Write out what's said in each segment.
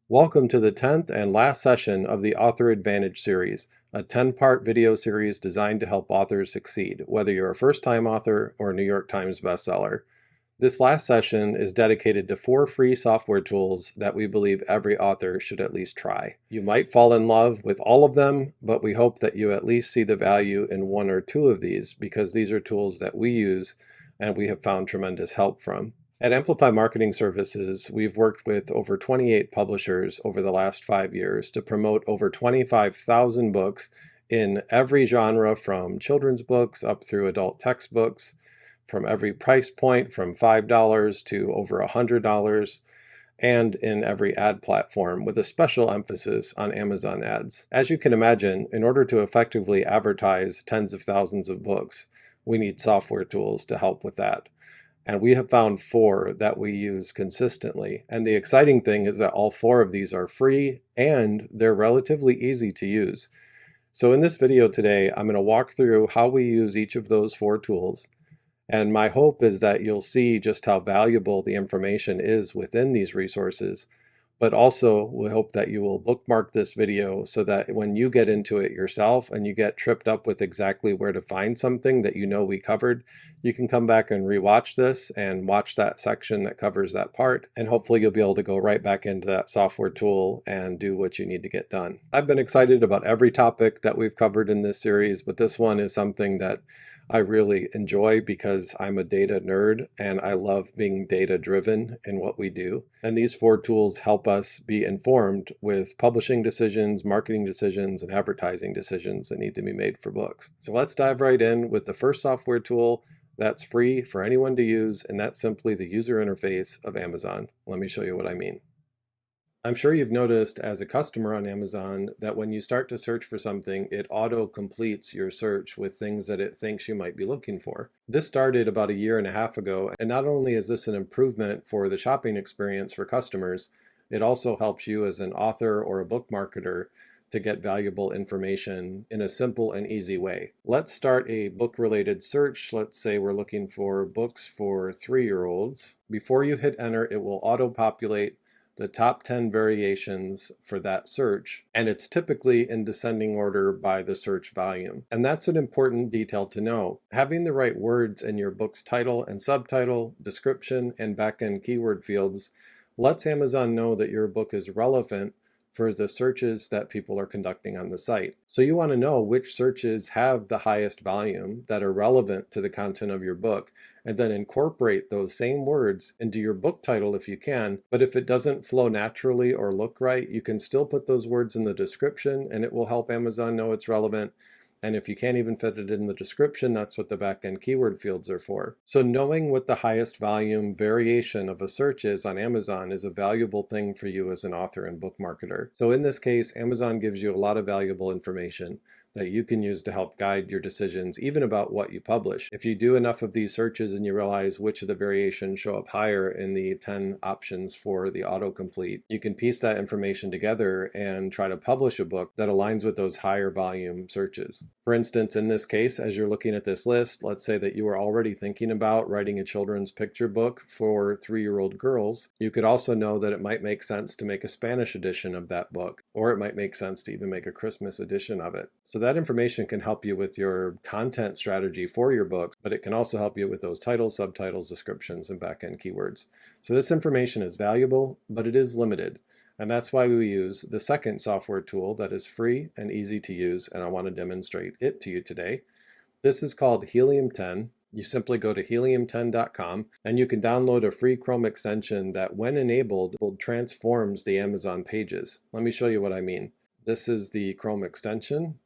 Welcome to the 10th and last session of the Author Advantage series, a 10-part video series designed to help authors succeed, whether you're a first-time author or a New York Times bestseller. This last session is dedicated to 4 free software tools that we believe every author should at least try. You might fall in love with all of them, but we hope that you at least see the value in 1 or 2 of these because these are tools that we use and we have found tremendous help from. At Amplify Marketing Services, we've worked with over 28 publishers over the last 5 years to promote over 25,000 books in every genre, from children's books up through adult textbooks, from every price point from $5 to over $100, and in every ad platform, with a special emphasis on Amazon ads. As you can imagine, in order to effectively advertise tens of thousands of books, we need software tools to help with that. And we have found 4 that we use consistently. And the exciting thing is that all 4 of these are free and they're relatively easy to use. So in this video today, I'm going to walk through how we use each of those 4 tools. And my hope is that you'll see just how valuable the information is within these resources. But also, we hope that you will bookmark this video so that when you get into it yourself and you get tripped up with exactly where to find something that you know we covered, you can come back and rewatch this and watch that section that covers that part. And hopefully you'll be able to go right back into that software tool and do what you need to get done. I've been excited about every topic that we've covered in this series, but this one is something that I really enjoy because I'm a data nerd and I love being data driven in what we do. And these 4 tools help us be informed with publishing decisions, marketing decisions, and advertising decisions that need to be made for books. So let's dive right in with the first software tool that's free for anyone to use, and that's simply the user interface of Amazon. Let me show you what I mean. I'm sure you've noticed as a customer on Amazon that when you start to search for something, it auto-completes your search with things that it thinks you might be looking for. This started about a year and a half ago, and not only is this an improvement for the shopping experience for customers, it also helps you as an author or a book marketer to get valuable information in a simple and easy way. Let's start a book-related search. Let's say we're looking for books for 3-year-olds. Before you hit enter, it will auto-populate the top 10 variations for that search, and it's typically in descending order by the search volume. And that's an important detail to know. Having the right words in your book's title and subtitle, description, and back-end keyword fields lets Amazon know that your book is relevant for the searches that people are conducting on the site. So you want to know which searches have the highest volume that are relevant to the content of your book, and then incorporate those same words into your book title if you can. But if it doesn't flow naturally or look right, you can still put those words in the description and it will help Amazon know it's relevant. And if you can't even fit it in the description, that's what the back-end keyword fields are for. So knowing what the highest volume variation of a search is on Amazon is a valuable thing for you as an author and book marketer. So in this case, Amazon gives you a lot of valuable information that you can use to help guide your decisions, even about what you publish. If you do enough of these searches and you realize which of the variations show up higher in the 10 options for the autocomplete, you can piece that information together and try to publish a book that aligns with those higher volume searches. For instance, in this case, as you're looking at this list, let's say that you are already thinking about writing a children's picture book for 3-year-old girls. You could also know that it might make sense to make a Spanish edition of that book, or it might make sense to even make a Christmas edition of it. So that information can help you with your content strategy for your book, but it can also help you with those titles, subtitles, descriptions, and back-end keywords. So this information is valuable, but it is limited. And that's why we use the second software tool that is free and easy to use, and I want to demonstrate it to you today. This is called Helium 10. You simply go to helium10.com and you can download a free Chrome extension that, when enabled, transforms the Amazon pages. Let me show you what I mean. This is the Chrome extension.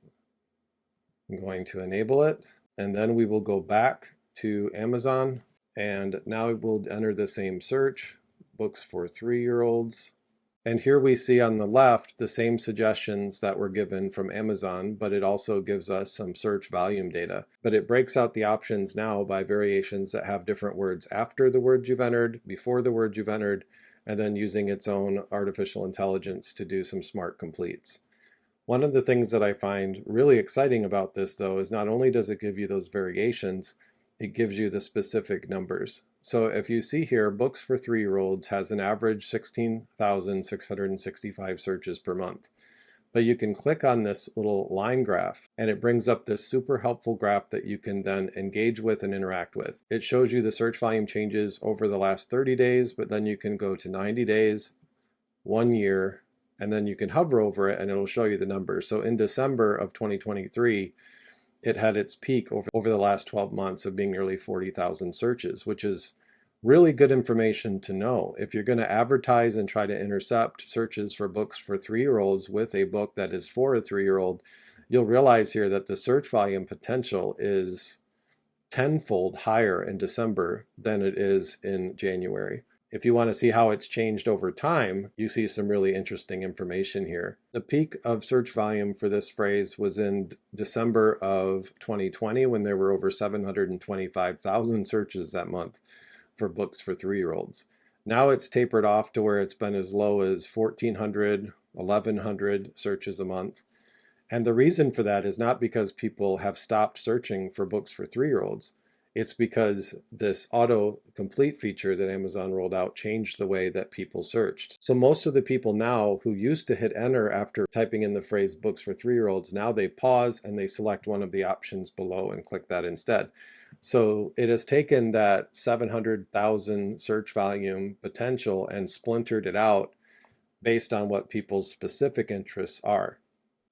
I'm going to enable it, and then we will go back to Amazon, and now we'll enter the same search, books for 3-year-olds. And here we see on the left the same suggestions that were given from Amazon, but it also gives us some search volume data. But it breaks out the options now by variations that have different words after the words you've entered, before the words you've entered, and then using its own artificial intelligence to do some smart completes. One of the things that I find really exciting about this, though, is not only does it give you those variations, it gives you the specific numbers. So if you see here, Books for 3-year-olds has an average 16,665 searches per month. But you can click on this little line graph and it brings up this super helpful graph that you can then engage with and interact with. It shows you the search volume changes over the last 30 days, but then you can go to 90 days, 1 year, and then you can hover over it and it'll show you the numbers. So in December of 2023, it had its peak over the last 12 months of being nearly 40,000 searches, which is really good information to know. If you're going to advertise and try to intercept searches for books for 3-year-olds with a book that is for a 3-year-old, you'll realize here that the search volume potential is tenfold higher in December than it is in January. If you want to see how it's changed over time, you see some really interesting information here. The peak of search volume for this phrase was in December of 2020 when there were over 725,000 searches that month for books for 3-year-olds. Now it's tapered off to where it's been as low as 1,400, 1,100 searches a month. And the reason for that is not because people have stopped searching for books for 3-year-olds. It's because this autocomplete feature that Amazon rolled out changed the way that people searched. So most of the people now who used to hit enter after typing in the phrase books for 3-year-olds, now they pause and they select one of the options below and click that instead. So it has taken that 700,000 search volume potential and splintered it out based on what people's specific interests are.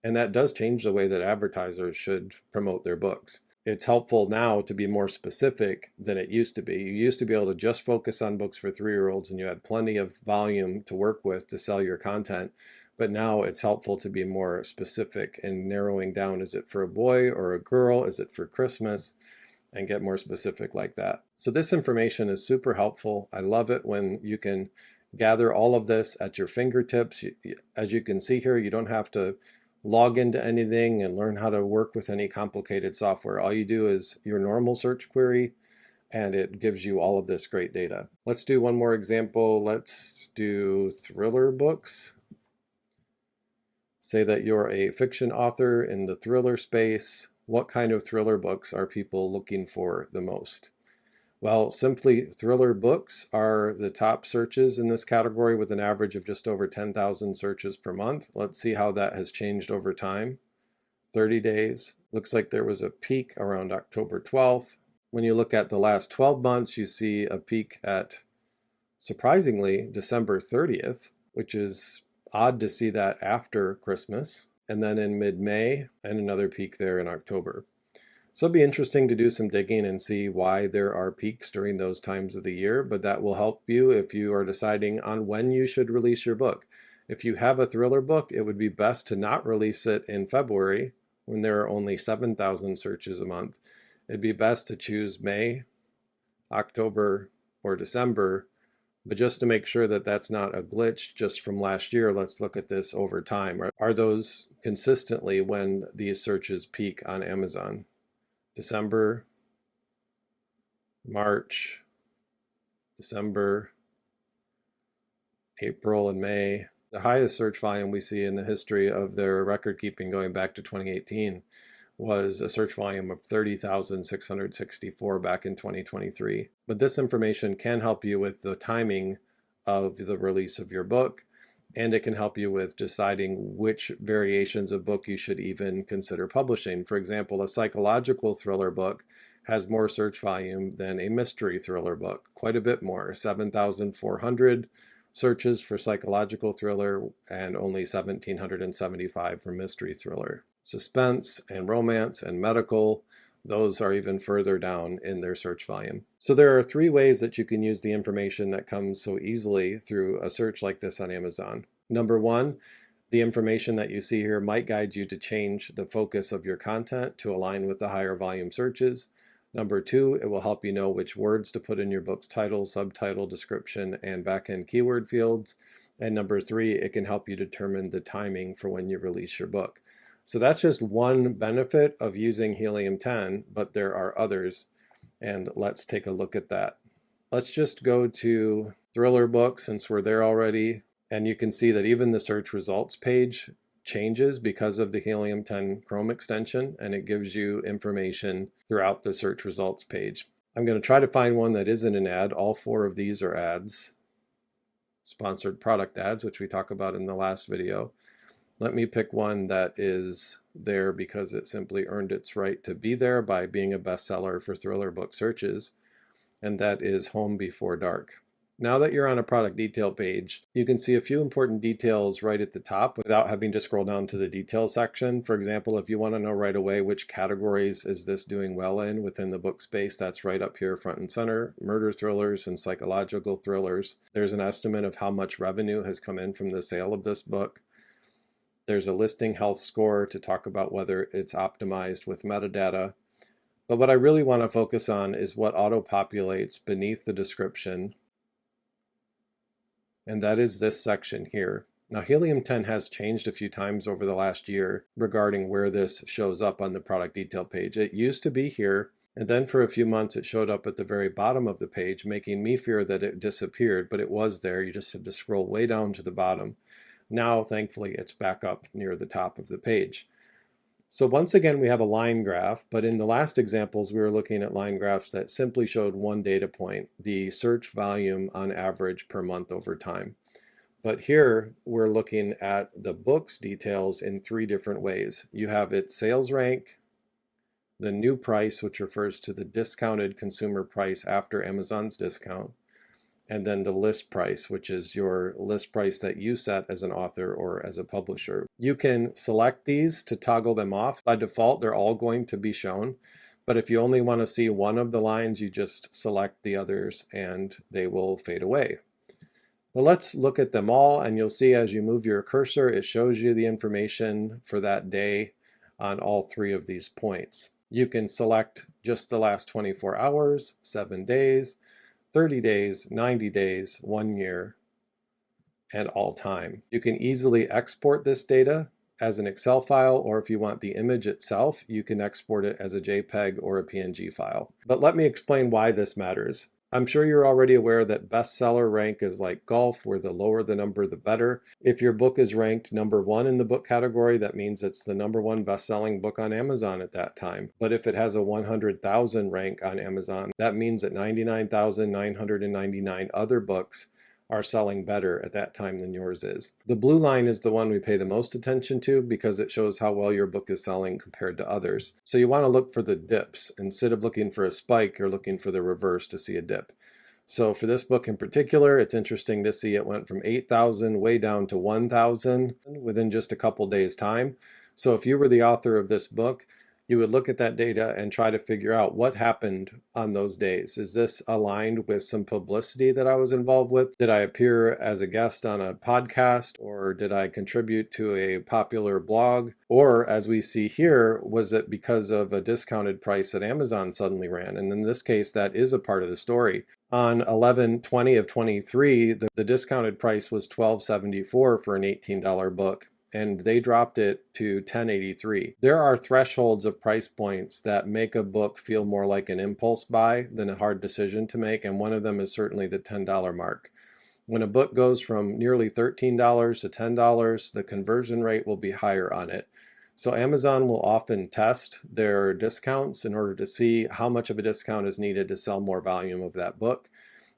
And that does change the way that advertisers should promote their books. It's helpful now to be more specific than it used to be. You used to be able to just focus on books for 3-year-olds and you had plenty of volume to work with to sell your content. But now it's helpful to be more specific and narrowing down, is it for a boy or a girl? Is it for Christmas? And get more specific like that. So this information is super helpful. I love it when you can gather all of this at your fingertips. As you can see here, you don't have to log into anything and learn how to work with any complicated software. All you do is your normal search query and it gives you all of this great data. Let's do one more example. Let's do thriller books. Say that you're a fiction author in the thriller space. What kind of thriller books are people looking for the most? Well, simply thriller books are the top searches in this category with an average of just over 10,000 searches per month. Let's see how that has changed over time. 30 days. Looks like there was a peak around October 12th. When you look at the last 12 months, you see a peak at, surprisingly, December 30th, which is odd to see that after Christmas. And then in mid-May, and another peak there in October. So it'll be interesting to do some digging and see why there are peaks during those times of the year, but that will help you if you are deciding on when you should release your book. If you have a thriller book, it would be best to not release it in February when there are only 7,000 searches a month. It'd be best to choose May, October, or December, but just to make sure that that's not a glitch just from last year, let's look at this over time. Are those consistently when these searches peak on Amazon? December, March, December, April, and May. The highest search volume we see in the history of their record keeping going back to 2018 was a search volume of 30,664 back in 2023. But this information can help you with the timing of the release of your book, and it can help you with deciding which variations of book you should even consider publishing. For example, a psychological thriller book has more search volume than a mystery thriller book, quite a bit more, 7,400 searches for psychological thriller and only 1,775 for mystery thriller. Suspense and romance and medical, those are even further down in their search volume. So there are 3 ways that you can use the information that comes so easily through a search like this on Amazon. Number 1, the information that you see here might guide you to change the focus of your content to align with the higher volume searches. Number 2, it will help you know which words to put in your book's title, subtitle, description, and back-end keyword fields. And number 3, it can help you determine the timing for when you release your book. So that's just one benefit of using Helium 10, but there are others, and let's take a look at that. Let's just go to thriller books since we're there already, and you can see that even the search results page changes because of the Helium 10 Chrome extension, and it gives you information throughout the search results page. I'm going to try to find one that isn't an ad. All 4 of these are ads, sponsored product ads, which we talked about in the last video. Let me pick one that is there because it simply earned its right to be there by being a bestseller for thriller book searches, and that is Home Before Dark. Now that you're on a product detail page, you can see a few important details right at the top without having to scroll down to the details section. For example, if you want to know right away which categories is this doing well in within the book space, that's right up here front and center: murder thrillers and psychological thrillers. There's an estimate of how much revenue has come in from the sale of this book. There's a listing health score to talk about whether it's optimized with metadata. But what I really want to focus on is what auto-populates beneath the description, and that is this section here. Now, Helium-10 has changed a few times over the last year regarding where this shows up on the product detail page. It used to be here, and then for a few months it showed up at the very bottom of the page, making me fear that it disappeared, but it was there. You just had to scroll way down to the bottom. Now, thankfully, it's back up near the top of the page. So once again, we have a line graph, but in the last examples, we were looking at line graphs that simply showed one data point, the search volume on average per month over time. But here, we're looking at the book's details in 3 different ways. You have its sales rank, the new price, which refers to the discounted consumer price after Amazon's discount, and then the list price, which is your list price that you set as an author or as a publisher. You can select these to toggle them off. By default, they're all going to be shown, but if you only want to see one of the lines, you just select the others and they will fade away. But let's look at them all, and you'll see as you move your cursor, it shows you the information for that day on all 3 of these points. You can select just the last 24 hours, 7 days, 30 days, 90 days, 1 year, and all time. You can easily export this data as an Excel file, or if you want the image itself, you can export it as a JPEG or a PNG file. But let me explain why this matters. I'm sure you're already aware that bestseller rank is like golf, where the lower the number, the better. If your book is ranked number 1 in the book category, that means it's the number 1 best-selling book on Amazon at that time. But if it has a 100,000 rank on Amazon, that means that 99,999 other books are selling better at that time than yours is. The blue line is the one we pay the most attention to because it shows how well your book is selling compared to others. So you want to look for the dips. Instead of looking for a spike, you're looking for the reverse to see a dip. So for this book in particular, it's interesting to see it went from 8,000 way down to 1,000 within just a couple days' time. So if you were the author of this book, you would look at that data and try to figure out what happened on those days. Is this aligned with some publicity that I was involved with? Did I appear as a guest on a podcast, or did I contribute to a popular blog? Or, as we see here, was it because of a discounted price that Amazon suddenly ran? And in this case, that is a part of the story. On 11/20 of 23, the discounted price was $12.74 for an $18 book, and they dropped it to $10.83. There are thresholds of price points that make a book feel more like an impulse buy than a hard decision to make, and one of them is certainly the $10 mark. When a book goes from nearly $13 to $10, the conversion rate will be higher on it. So Amazon will often test their discounts in order to see how much of a discount is needed to sell more volume of that book.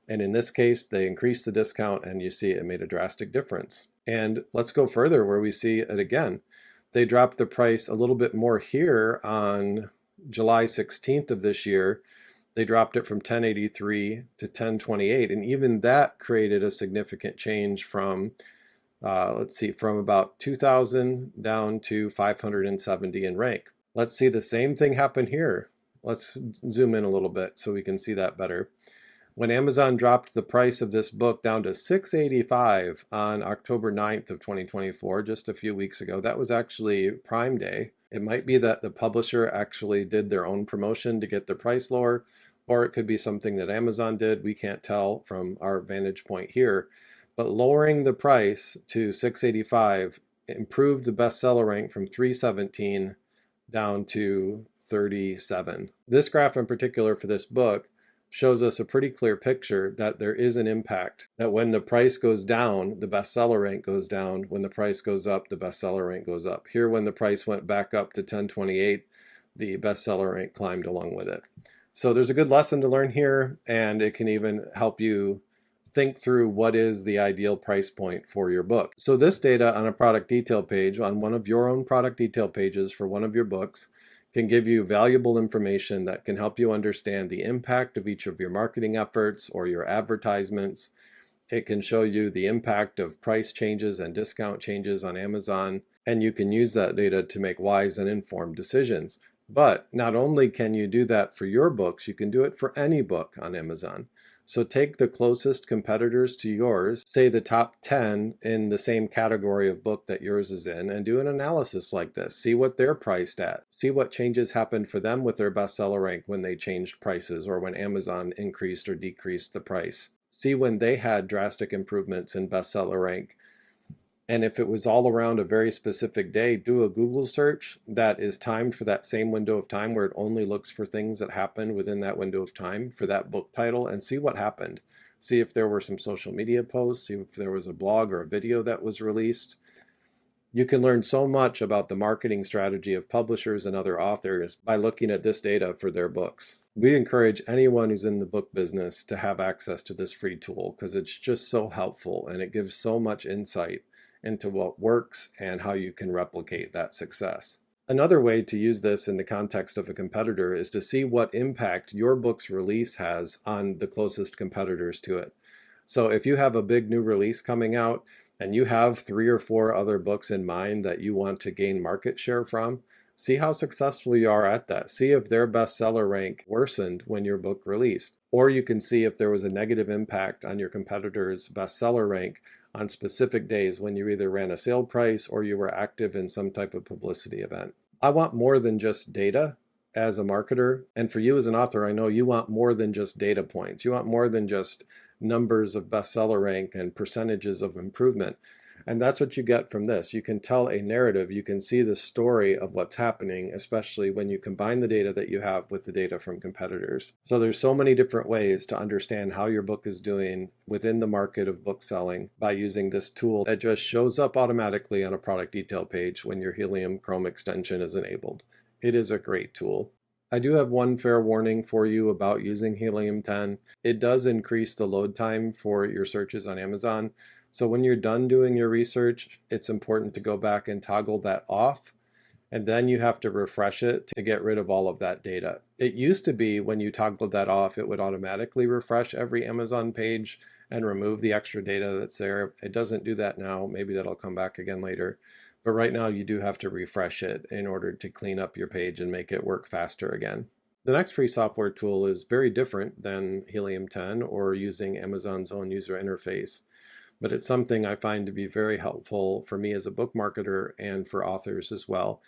And in this case, they increased the discount, and you see it made a drastic difference. And let's go further where we see it again. They dropped the price a little bit more here on July 16th of this year. They dropped it from $10.83 to $10.28. And even that created a significant change from, from about 2,000 down to 570 in rank. Let's see the same thing happen here. Let's zoom in a little bit so we can see that better. When Amazon dropped the price of this book down to $6.85 on October 9th of 2024, just a few weeks ago, that was actually Prime Day. It might be that the publisher actually did their own promotion to get the price lower, or it could be something that Amazon did. We can't tell from our vantage point here. But lowering the price to $6.85 improved the bestseller rank from 317 down to 37. This graph in particular for this book shows us a pretty clear picture that there is an impact, that when the price goes down, the bestseller rank goes down. When the price goes up, the bestseller rank goes up. Here, when the price went back up to $10.28, the bestseller rank climbed along with it. So there's a good lesson to learn here, and it can even help you think through what is the ideal price point for your book. So this data on a product detail page, on one of your own product detail pages for one of your books, can give you valuable information that can help you understand the impact of each of your marketing efforts or your advertisements. It can show you the impact of price changes and discount changes on Amazon, and you can use that data to make wise and informed decisions. But not only can you do that for your books, you can do it for any book on Amazon. So take the closest competitors to yours, say the top 10 in the same category of book that yours is in, and do an analysis like this. See what they're priced at. See what changes happened for them with their bestseller rank when they changed prices or when Amazon increased or decreased the price. See when they had drastic improvements in bestseller rank. And if it was all around a very specific day, do a Google search that is timed for that same window of time where it only looks for things that happened within that window of time for that book title, and see what happened. See if there were some social media posts, see if there was a blog or a video that was released. You can learn so much about the marketing strategy of publishers and other authors by looking at this data for their books. We encourage anyone who's in the book business to have access to this free tool because it's just so helpful and it gives so much insight into what works and how you can replicate that success. Another way to use this in the context of a competitor is to see what impact your book's release has on the closest competitors to it. So if you have a big new release coming out and you have 3 or 4 other books in mind that you want to gain market share from, see how successful you are at that. See if their bestseller rank worsened when your book released. Or you can see if there was a negative impact on your competitor's bestseller rank on specific days when you either ran a sale price or you were active in some type of publicity event. I want more than just data as a marketer. And for you as an author, I know you want more than just data points. You want more than just numbers of bestseller rank and percentages of improvement. And that's what you get from this. You can tell a narrative, you can see the story of what's happening, especially when you combine the data that you have with the data from competitors. So there's so many different ways to understand how your book is doing within the market of book selling by using this tool that just shows up automatically on a product detail page when your Helium Chrome extension is enabled. It is a great tool. I do have one fair warning for you about using Helium 10. It does increase the load time for your searches on Amazon. So when you're done doing your research, it's important to go back and toggle that off. And then you have to refresh it to get rid of all of that data. It used to be when you toggled that off, it would automatically refresh every Amazon page and remove the extra data that's there. It doesn't do that now. Maybe that'll come back again later. But right now you do have to refresh it in order to clean up your page and make it work faster again. The next free software tool is very different than Helium 10 or using Amazon's own user interface. But it's something I find to be very helpful for me as a book marketer and for authors as well.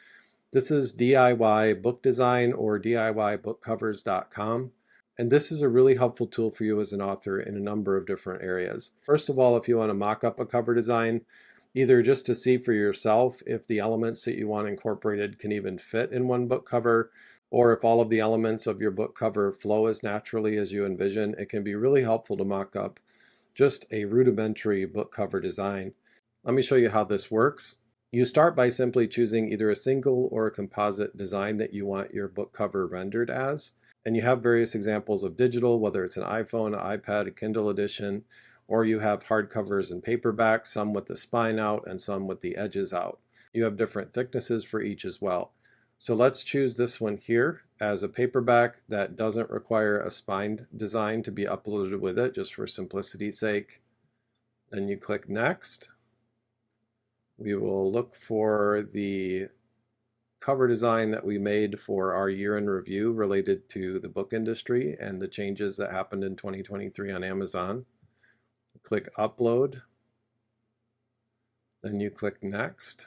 This is DIY Book Design or DIYBookCovers.com. And this is a really helpful tool for you as an author in a number of different areas. First of all, if you want to mock up a cover design, either just to see for yourself if the elements that you want incorporated can even fit in one book cover, or if all of the elements of your book cover flow as naturally as you envision, it can be really helpful to mock up just a rudimentary book cover design. Let me show you how this works. You start by simply choosing either a single or a composite design that you want your book cover rendered as. And you have various examples of digital, whether it's an iPhone, an iPad, a Kindle edition, or you have hardcovers and paperbacks, some with the spine out and some with the edges out. You have different thicknesses for each as well. So let's choose this one here as a paperback that doesn't require a spined design to be uploaded with it, just for simplicity's sake. Then you click Next. We will look for the cover design that we made for our year in review related to the book industry and the changes that happened in 2023 on Amazon. Click Upload. Then you click Next.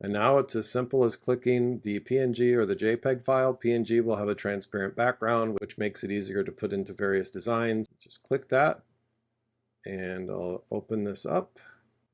And now it's as simple as clicking the PNG or the JPEG file. PNG will have a transparent background, which makes it easier to put into various designs. Just click that, and I'll open this up.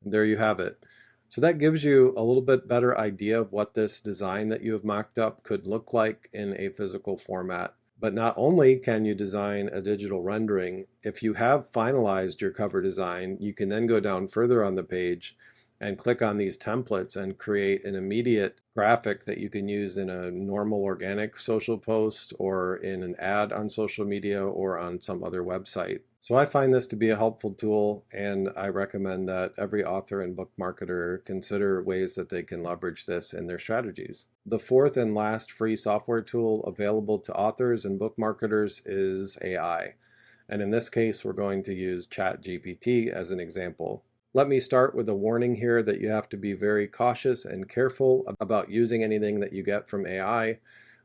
And there you have it. So that gives you a little bit better idea of what this design that you have mocked up could look like in a physical format. But not only can you design a digital rendering, if you have finalized your cover design, you can then go down further on the page and click on these templates and create an immediate graphic that you can use in a normal organic social post or in an ad on social media or on some other website. So I find this to be a helpful tool, and I recommend that every author and book marketer consider ways that they can leverage this in their strategies. The fourth and last free software tool available to authors and book marketers is AI. And in this case, we're going to use ChatGPT as an example. Let me start with a warning here that you have to be very cautious and careful about using anything that you get from AI.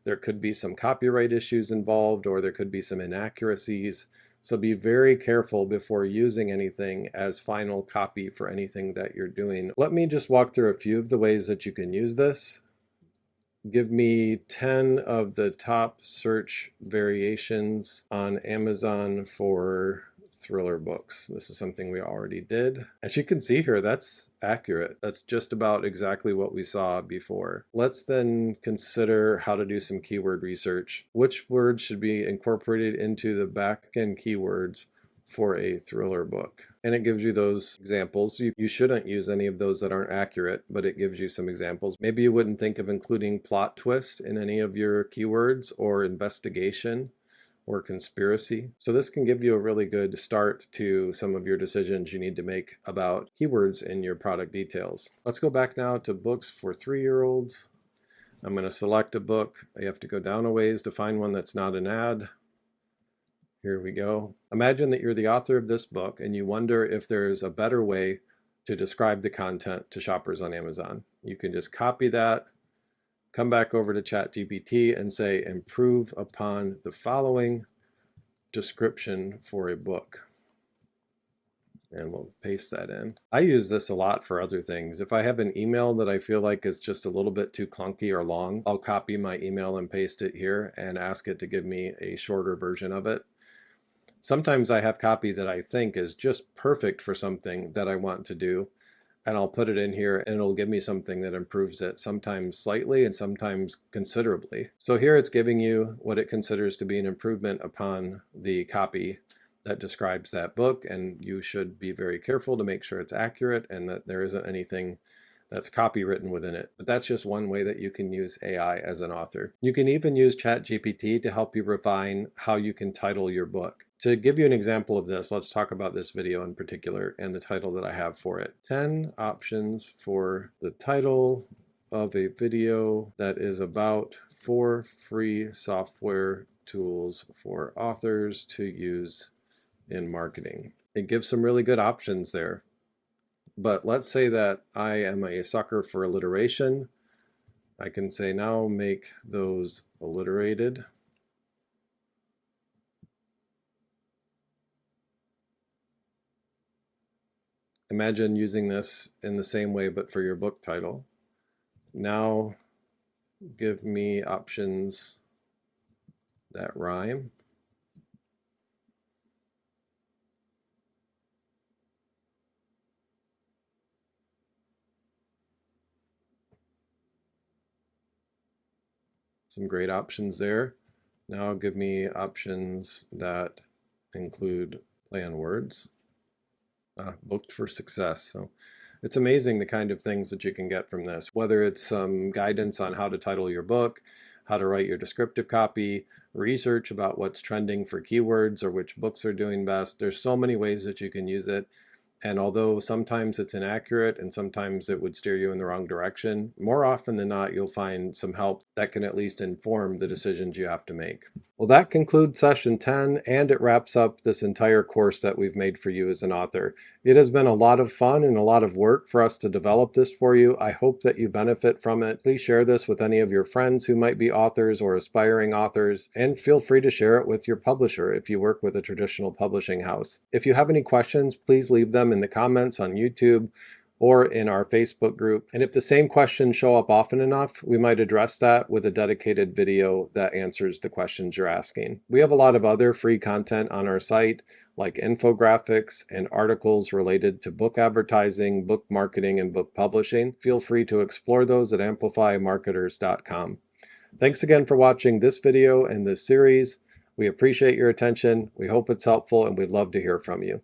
There could be some copyright issues involved, or there could be some inaccuracies. So be very careful before using anything as final copy for anything that you're doing. Let me just walk through a few of the ways that you can use this. Give me 10 of the top search variations on Amazon for thriller books. This is something we already did. As you can see here, that's accurate. That's just about exactly what we saw before. Let's then consider how to do some keyword research. Which words should be incorporated into the back-end keywords for a thriller book? And it gives you those examples. You shouldn't use any of those that aren't accurate, but it gives you some examples. Maybe you wouldn't think of including plot twist in any of your keywords, or investigation, or conspiracy. So this can give you a really good start to some of your decisions you need to make about keywords in your product details. Let's go back now to books for 3-year-olds. I'm going to select a book. You have to go down a ways to find one that's not an ad. Here we go. Imagine that you're the author of this book and you wonder if there's a better way to describe the content to shoppers on Amazon. You can just copy that, come back over to ChatGPT and say, improve upon the following description for a book. And we'll paste that in. I use this a lot for other things. If I have an email that I feel like is just a little bit too clunky or long, I'll copy my email and paste it here and ask it to give me a shorter version of it. Sometimes I have copy that I think is just perfect for something that I want to do, and I'll put it in here and it'll give me something that improves it, sometimes slightly and sometimes considerably. So here it's giving you what it considers to be an improvement upon the copy that describes that book, and you should be very careful to make sure it's accurate and that there isn't anything that's copywritten within it. But that's just one way that you can use AI as an author. You can even use ChatGPT to help you refine how you can title your book. To give you an example of this, let's talk about this video in particular and the title that I have for it. 10 options for the title of a video that is about 4 free software tools for authors to use in marketing. It gives some really good options there. But let's say that I am a sucker for alliteration. I can say now make those alliterated. Imagine using this in the same way but for your book title. Now give me options that rhyme. Some great options there. Now give me options that include play on words. Booked for success. So it's amazing the kind of things that you can get from this, whether it's some guidance on how to title your book, how to write your descriptive copy, research about what's trending for keywords or which books are doing best. There's so many ways that you can use it. And although sometimes it's inaccurate and sometimes it would steer you in the wrong direction, more often than not, you'll find some help that can at least inform the decisions you have to make. Well, that concludes session 10, and it wraps up this entire course that we've made for you as an author. It has been a lot of fun and a lot of work for us to develop this for you. I hope that you benefit from it. Please share this with any of your friends who might be authors or aspiring authors, and feel free to share it with your publisher if you work with a traditional publishing house. If you have any questions, please leave them in the comments on YouTube or in our Facebook group. And if the same questions show up often enough, we might address that with a dedicated video that answers the questions you're asking. We have a lot of other free content on our site, like infographics and articles related to book advertising, book marketing, and book publishing. Feel free to explore those at amplifymarketers.com. Thanks again for watching this video and this series. We appreciate your attention. We hope it's helpful, and we'd love to hear from you.